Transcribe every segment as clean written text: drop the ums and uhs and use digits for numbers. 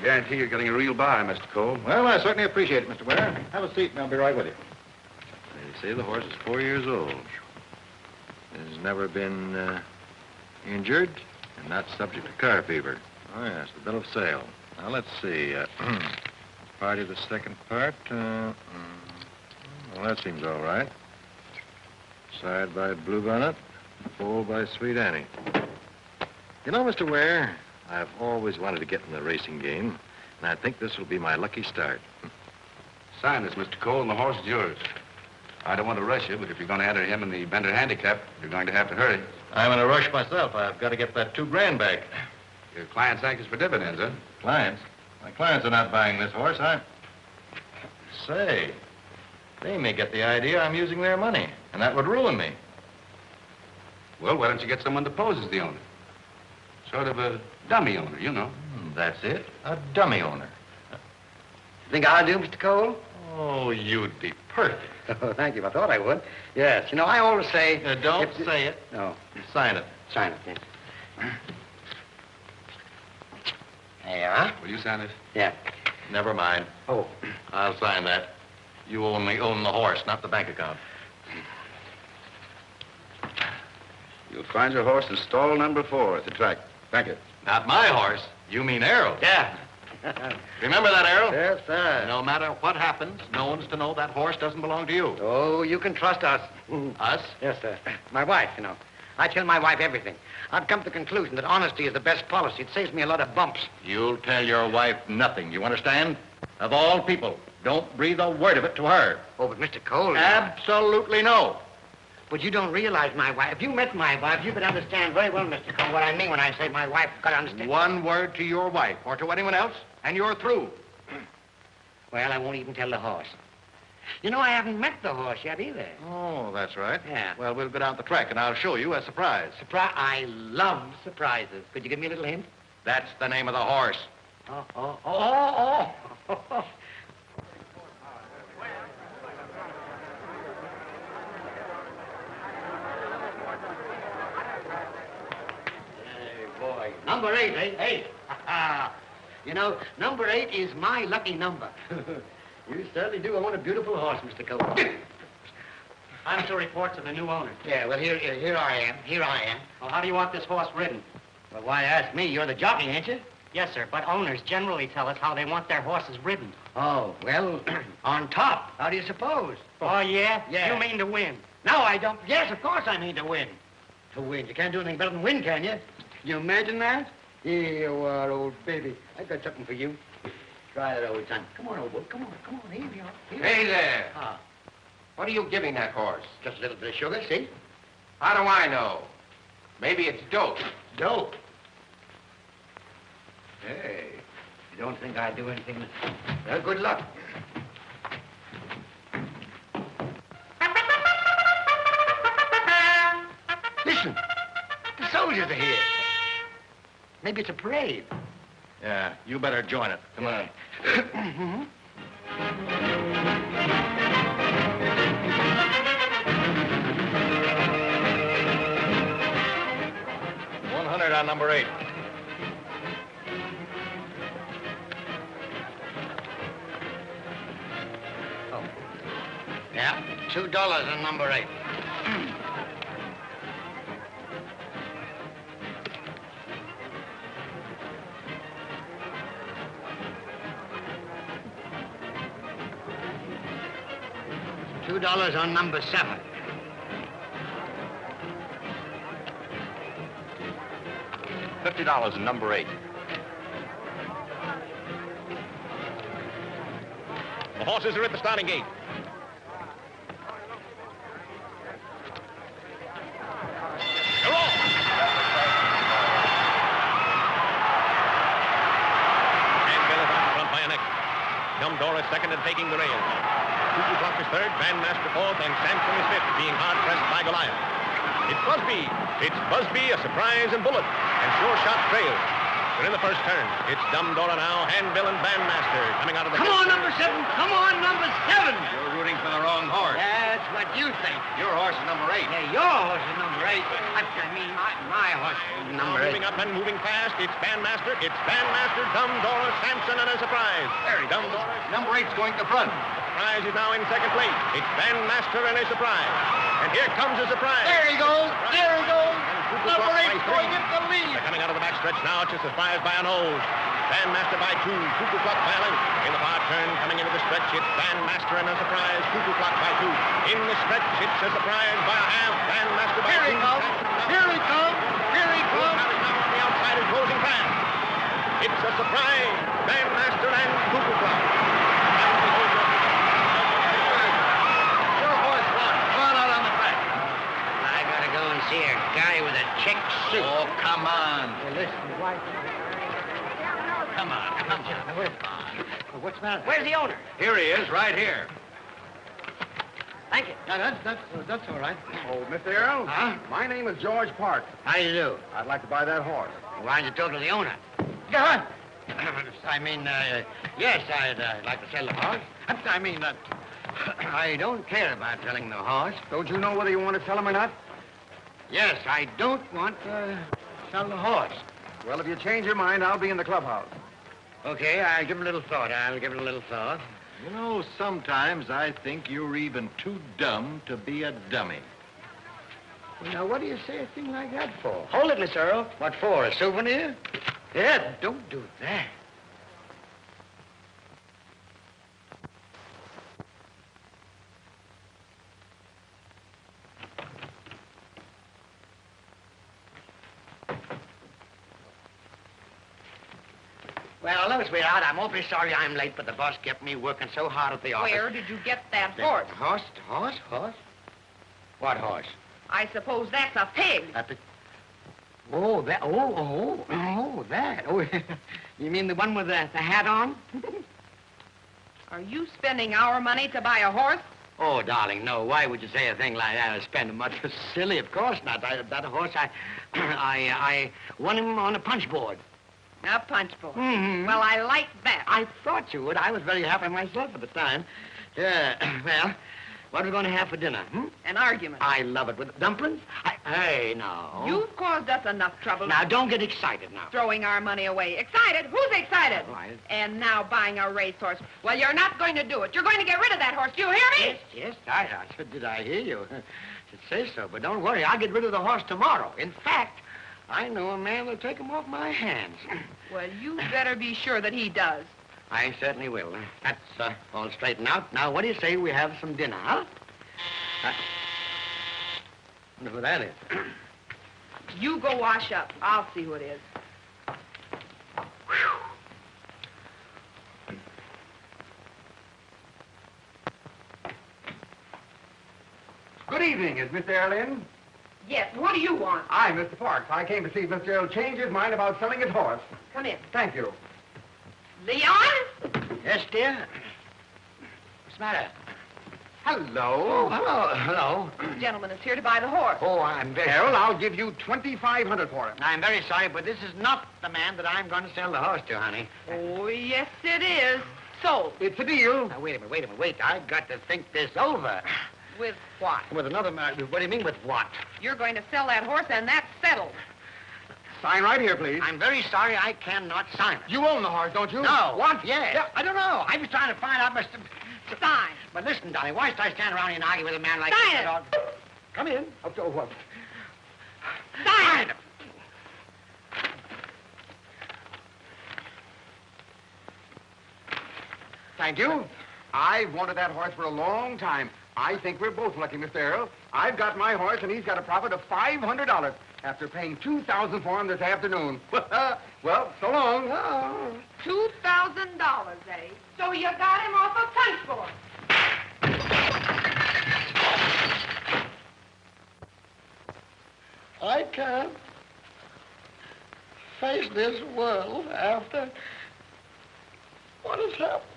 guarantee you're getting a real buy, Mr. Cole. Well, I certainly appreciate it, Mr. Ware. Have a seat, and I'll be right with you. They say the horse is 4 years old. Has never been injured and not subject to car fever. Oh, yes, the bill of sale. Now, let's see. Part of the second part. Well, that seems all right. Side by Bluebonnet, foal by Sweet Annie. You know, Mr. Ware, I've always wanted to get in the racing game, and I think this will be my lucky start. Sign this, Mr. Cole, and the horse is yours. I don't want to rush you, but if you're going to enter him in the Bender handicap, you're going to have to hurry. I'm in a rush myself. I've got to get that $2,000 back. Your client's anxious for dividends, huh? Clients? My clients are not buying this horse. Say, they may get the idea I'm using their money, and that would ruin me. Well, why don't you get someone to pose as the owner? Sort of a dummy owner, you know. That's it, a dummy owner. Think I'll do, Mr. Cole? Oh, you'd be perfect. Oh, thank you. I thought I would. Yes. You know, I always say... Don't say it. No. Sign it. Sign it, yes. There you are. Will you sign it? Yeah. Never mind. Oh. I'll sign that. You only own the horse, not the bank account. You'll find your horse in stall number 4 at the track. Thank you. Not my horse. You mean Errol. Yeah. Remember that, Errol? Yes, sir. No matter what happens, no one's to know that horse doesn't belong to you. Oh, you can trust us. Us? Yes, sir. My wife, you know. I tell my wife everything. I've come to the conclusion that honesty is the best policy. It saves me a lot of bumps. You'll tell your wife nothing, you understand? Of all people, don't breathe a word of it to her. Oh, but Mr. Cole... Absolutely no. But you don't realize my wife. If you met my wife, you could understand very well, Mr. Cole, what I mean when I say my wife got to understand. One word to your wife or to anyone else, and you're through. Well, I won't even tell the horse. You know, I haven't met the horse yet either. Oh, that's right. Yeah. Well, we'll go down the track, and I'll show you a surprise. Surprise? I love surprises. Could you give me a little hint? That's the name of the horse. Oh. Hey, boy. Number 8, eh? 8. You know, number 8 is my lucky number. You certainly do own a beautiful horse, Mr. Cole. I'm to reports of the new owner. Yeah, well, here I am. Here I am. Well, how do you want this horse ridden? Well, why ask me? You're the jockey, ain't you? Yes, sir, but owners generally tell us how they want their horses ridden. Oh, well, on top. How do you suppose? Oh, yeah? Yeah. You mean to win? No, I don't. Yes, of course I mean to win. To win. You can't do anything better than win, can you? Can you imagine that? Here you are, old baby. I've got something for you. Try it, old son. Come on, old boy. Come on. Here you are. Here. Hey there. Ah, What are you giving that horse? just a little bit of sugar, see? How do I know? Maybe it's dope. Dope. Hey, you don't think I'd do anything? Well, good luck. Listen, the soldiers are here. Maybe it's a parade. Yeah, you better join it. Come on. Mhm. 100 on number 8. Oh. Yeah, $2 on number 8. $2 on number 7. $50 in number 8. The horses are at the starting gate. Errol! And Bill is out in front by a neck. Dumdor is second and taking the rails. Cuckoo Clock is third, Bandmaster fourth, and Samson is fifth, being hard-pressed by Goliath. It's Busby. It's Busby, a surprise and Bullet, and Sure Shot trails. They're in the first turn. It's Dumdora now, Handbill and Bandmaster coming out of the... Come on, number 7. Come on, number 7. You're rooting for the wrong horse. That's what you think. Your horse is number 8. Yeah, your horse is number 8. my horse number Moving up and moving fast. It's Bandmaster. It's Bandmaster, Dumb Doris, Sampson, and a surprise. Dumb Doris. Number 8's going to front. Surprise is now in second place. It's Bandmaster and a surprise. And here comes a surprise. There he goes. There he goes. Number 8's going in into the lead. They're coming out of the backstretch now. It's a surprise by a nose. Bandmaster by 2. Cuckoo Clock by a length. In the far turn, coming into the stretch, it's Bandmaster and a surprise. Cuckoo Clock by 2. In the stretch, it's a surprise by a half. Bandmaster by 2. Here he comes. Here he comes. Here he comes. Now on the outside is closing fast. It's a surprise. Bandmaster and Cuckoo Clock. Your horse won. Run out on the track. I gotta go and see a guy with a check suit. Oh, come on. Well, listen, why? Come on. What's the matter? Where's the owner? Here he is, right here. Thank you. No, that's all right. Oh, Mr. Errol? Huh? My name is George Park. How do you do? I'd like to buy that horse. Why don't you talk to the owner? Go on. I mean, yes, I'd like to sell the horse. I don't care about selling the horse. Don't you know whether you want to sell him or not? Yes, I don't want to sell the horse. Well, if you change your mind, I'll be in the clubhouse. Okay, I'll give it a little thought. You know, sometimes I think you're even too dumb to be a dummy. Well, now, what do you say a thing like that for? Hold it, Miss Earl. What for, a souvenir? Yeah, don't do that. Well, look, sweetheart, I'm awfully sorry I'm late, but the boss kept me working so hard at the office. Where did you get that horse? Horse? What horse? I suppose that's a pig. Oh, that. That. Oh, you mean the one with the hat on? Are you spending our money to buy a horse? Oh, darling, no. Why would you say a thing like that? I spend much. Silly, of course not. That horse, I won him on a punch board. A punch board. Mm-hmm. Well, I like that. I thought you would. I was very happy myself at the time. Yeah, well, what are we going to have for dinner? An argument. I love it. With dumplings? Hey, no. You've caused us enough trouble. Now, don't get excited now. Throwing our money away. Excited? Who's excited? Oh, And now buying a racehorse. Well, you're not going to do it. You're going to get rid of that horse. Do you hear me? Yes, I said, did I hear you? Should say so, but don't worry. I'll get rid of the horse tomorrow. In fact, I know a man that'll take him off my hands. Well, you better be sure that he does. I certainly will. That's all straightened out. Now, what do you say we have some dinner, huh? Wonder who that is. You go wash up. I'll see who it is. Good evening. Is Mr. Errol in? Yes, what do you want? I, Mr. Parks. I came to see if Mr. Errol changed his mind about selling his horse. Come in. Thank you. Leon? Yes, dear? What's the matter? Hello. Hello. This gentleman is here to buy the horse. Oh, I'm very... Errol, I'll give you $2,500 for it. I'm very sorry, but this is not the man that I'm going to sell the horse to, honey. Oh, yes, it is. Sold. It's a deal. Now, wait a minute. I've got to think this over. With what? With another man. What do you mean with what? You're going to sell that horse, and that's settled. Sign right here, please. I'm very sorry I cannot sign it. You own the horse, don't you? No. What? Yes. Yeah. I don't know. I was trying to find out, Mr. Sign. But listen, darling, why should I stand around here and argue with a man like Sign that? it. Come in. Oh, what? Sign it. Thank you. I've wanted that horse for a long time. I think we're both lucky, Mr. Errol. I've got my horse, and he's got a profit of $500 after paying $2,000 for him this afternoon. Well, so long. Oh. $2,000, eh? So you got him off a punch board. I can't face this world after what has happened.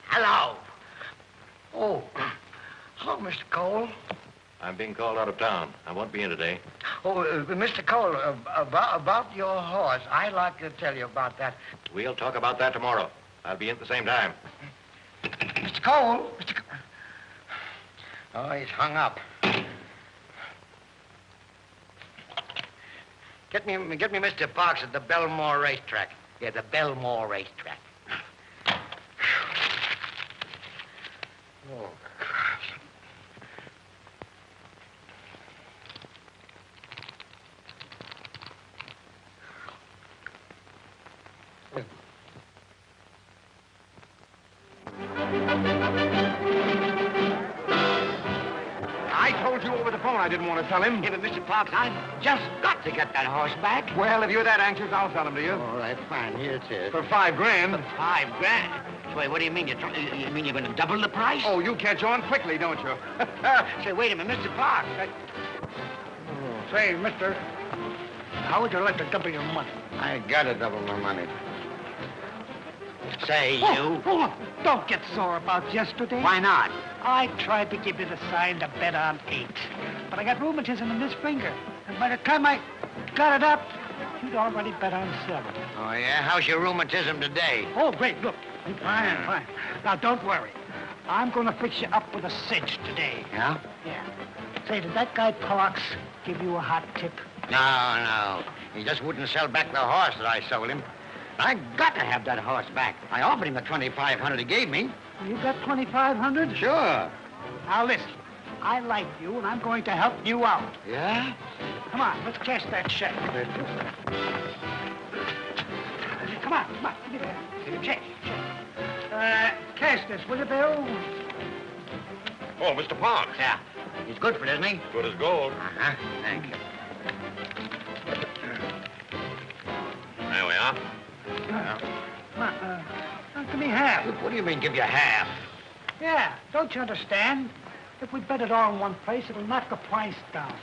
Hello. Oh, hello, Mr. Cole. I'm being called out of town. I won't be in today. Oh, Mr. Cole, about your horse, I'd like to tell you about that. We'll talk about that tomorrow. I'll be in at the same time. Mr. Cole, Oh, he's hung up. Get me Mr. Parks at the Belmore racetrack. Yeah, the Belmore racetrack. Oh, I told you over the phone I didn't want to sell him. yeah, but Mr. Parks, I've just got to get that horse back. Well, if you're that anxious, I'll sell him to you. All right, fine. Here it is. For $5 grand. $5,000. Wait, what do you mean? You mean you're going to double the price? Oh, you catch on quickly, don't you? Say, wait a minute, Mr. Parks. Say, mister, how would you like to double your money? I gotta double my money. Say, you. Oh, don't get sore about yesterday. Why not? I tried to give you the sign to bet on 8, but I got rheumatism in this finger. And by the time I got it up, you'd already bet on 7. Oh, yeah? How's your rheumatism today? Oh, great, look. Fine. Now, don't worry. I'm going to fix you up with a cinch today. Yeah? Yeah. Say, did that guy Parks give you a hot tip? No. He just wouldn't sell back the horse that I sold him. I got to have that horse back. I offered him the $2,500 he gave me. You got $2,500? Sure. Now, listen. I like you, and I'm going to help you out. Yeah? Come on, let's cash that check. Come on. Give me that. Check. Cash this, will you, Bill? Oh, Mr. Parks. Yeah. He's good for it, isn't he? Good as gold. Uh-huh. Thank you. There we are. Come on, give me half. What do you mean, give you half? Yeah, don't you understand? If we bet it all in one place, it'll knock the price down.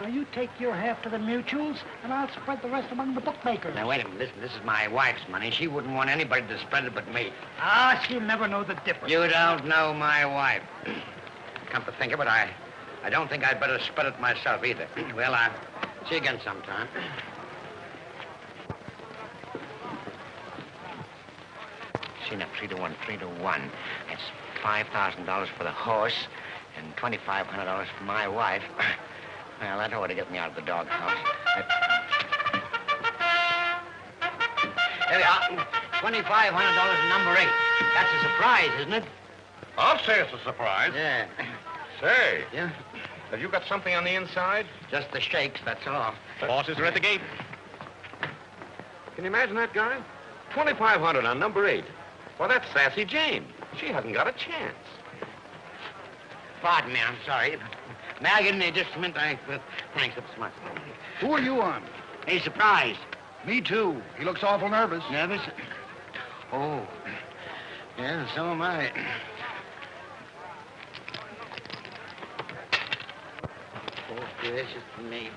Now, you take your half to the mutuals, and I'll spread the rest among the bookmakers. Now, wait a minute. Listen, this is my wife's money. She wouldn't want anybody to spread it but me. Ah, she'll never know the difference. You don't know my wife. Come to think of it, I don't think I'd better spread it myself either. Well, I'll see you again sometime. See now, 3-1. That's $5,000 for the horse and $2,500 for my wife. Well, that ought to get me out of the doghouse. There we are. $2,500 number 8. That's a surprise, isn't it? I'll say it's a surprise. Yeah. Say, Yeah? have you got something on the inside? Just the shakes, that's all. The horses are at the gate. Can you imagine that, guy? $2,500 on number 8. Well, that's Sassy Jane. She hasn't got a chance. Pardon me, I'm sorry. May I get in there just a minute? Thanks so much. Who are you on? Hey, surprise. Me, too. He looks awful nervous. Nervous? Oh. Yeah, so am I. Oh, gracious me.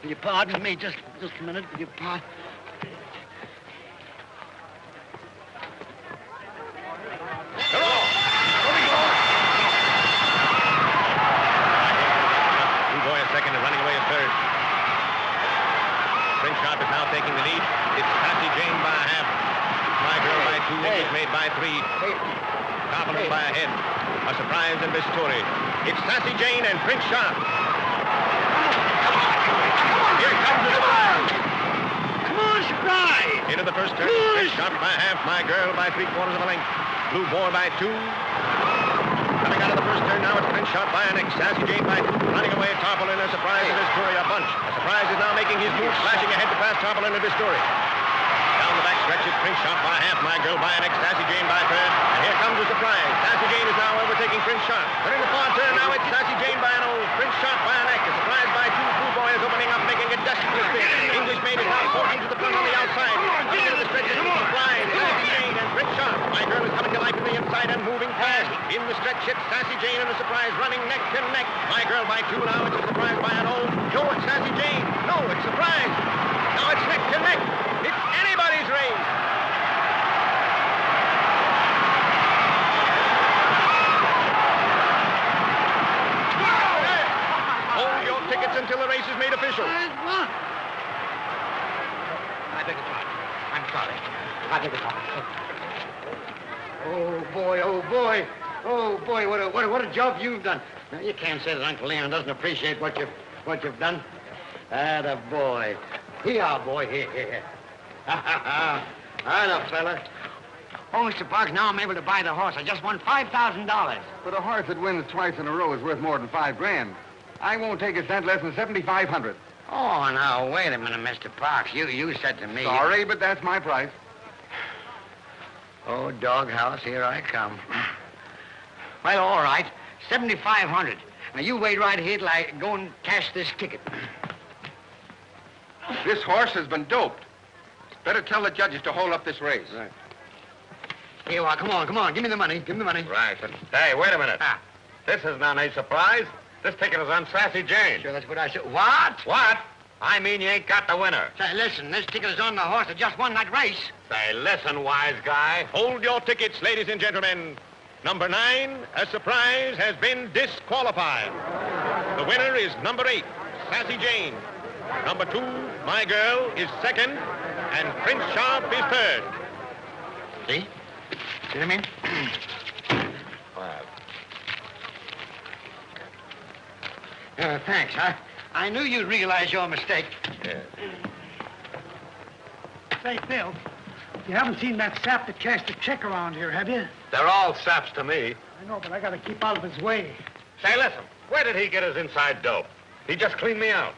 Will you pardon me just a minute? Will you pardon? Second and running away at third. Prince Sharp is now taking the lead. It's Sassy Jane by a half. My Girl by 2. English Maid by 3. Compliment by a head. A surprise in this story. It's Sassy Jane and Prince Sharp. Here comes the surprise. Come on, surprise! Into the first turn. Prince Sharp by a half. My Girl by 3/4 of a length. Blue Boar by 2. Coming out of the first turn now, it's Prince Sharp by an X. Sassy Jane by 2. Running away, Tarpaulin, a surprise in this story, a bunch. A surprise is now making his move, flashing ahead to pass Tarpaulin in this story. Down the back stretch, it's Prince Sharp by a half. My Girl by an X. Sassy Jane by 3rd. And here comes the surprise. Sassy Jane is now overtaking Prince Sharp. But in the far turn now, it's Sassy Jane by an O. Prince Sharp by an X. A surprise by 2. Blue Boy is opening up, making a desperate spin. English Maid is now forcing to the front on the outside. Coming into the stretch, it's Flying. Sassy Jane and Prince Sharp. My Girl is coming to life from the inside and moving fast. In the stretch, it's Sassy Jane and a surprise running neck to neck. My Girl by 2 now. It's a surprise by an O. No, it's Sassy Jane. No, it's surprise. Now it's neck to neck. It's anybody's race. Hold your tickets until the race is made official. I beg your pardon. I'm sorry. I beg your pardon. Oh, boy. Oh, boy, what a job you've done. Now, you can't say that Uncle Leon doesn't appreciate what you've done. Atta boy. Here, boy, here. Atta fella. Oh, Mr. Parks, now I'm able to buy the horse. I just won $5,000. But a horse that wins twice in a row is worth more than $5,000. I won't take a cent less than $7,500. Oh, now, wait a minute, Mr. Parks. You said to me... Sorry, but that's my price. Oh, doghouse, here I come. Well, all right. $7,500. Now, you wait right here till I go and cash this ticket. This horse has been doped. Better tell the judges to hold up this race. Right. Here you are. Come on. Give me the money. Right, but hey, wait a minute. This is not a surprise. This ticket is on Sassy Jane. Sure, that's what I said. What? What? I mean you ain't got the winner. Say, listen, this ticket is on the horse that just won that race. Say, listen, wise guy. Hold your tickets, ladies and gentlemen. Number 9, a surprise, has been disqualified. The winner is number 8, Sassy Jane. Number 2, my girl, is second, and Prince Sharp is third. See? See what I mean? Thanks. I knew you'd realize your mistake. Yeah. Say, Phil, you haven't seen that sap that cashed the check around here, have you? They're all saps to me. I know, but I gotta keep out of his way. Say, listen, where did he get his inside dope? He just cleaned me out.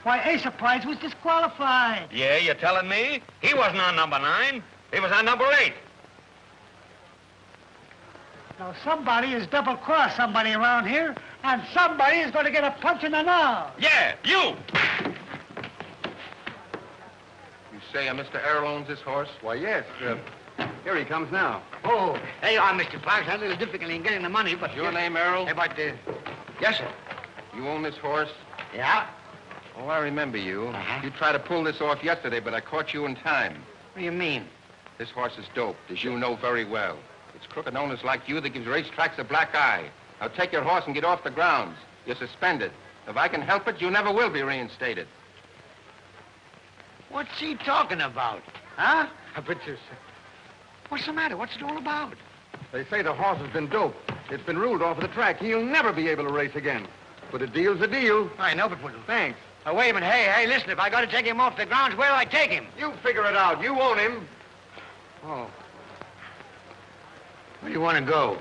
Why, A Surprise was disqualified. Yeah, you telling me? He wasn't on number 9. He was on number 8. Now, somebody has double-crossed somebody around here, and somebody is going to get a punch in the nose. Yeah, you! You say Mr. Errol owns this horse? Why, yes. Here he comes now. Oh, there you are, Mr. Parks. I had a little difficulty in getting the money, but... Your name, Errol? Hey, but, yes, sir. You own this horse? Yeah? Oh, I remember you. Uh-huh. You tried to pull this off yesterday, but I caught you in time. What do you mean? This horse is doped, as you know very well. It's crooked owners like you that gives racetracks a black eye. Now take your horse and get off the grounds. You're suspended. If I can help it, you never will be reinstated. What's he talking about? Huh? What's the matter? What's it all about? They say the horse has been doped. It's been ruled off of the track. He'll never be able to race again. But a deal's a deal. I know, but... Thanks. Oh, wait a minute. Hey, listen, if I got to take him off the grounds, where do I take him? You figure it out. You own him. Oh. Where do you want to go?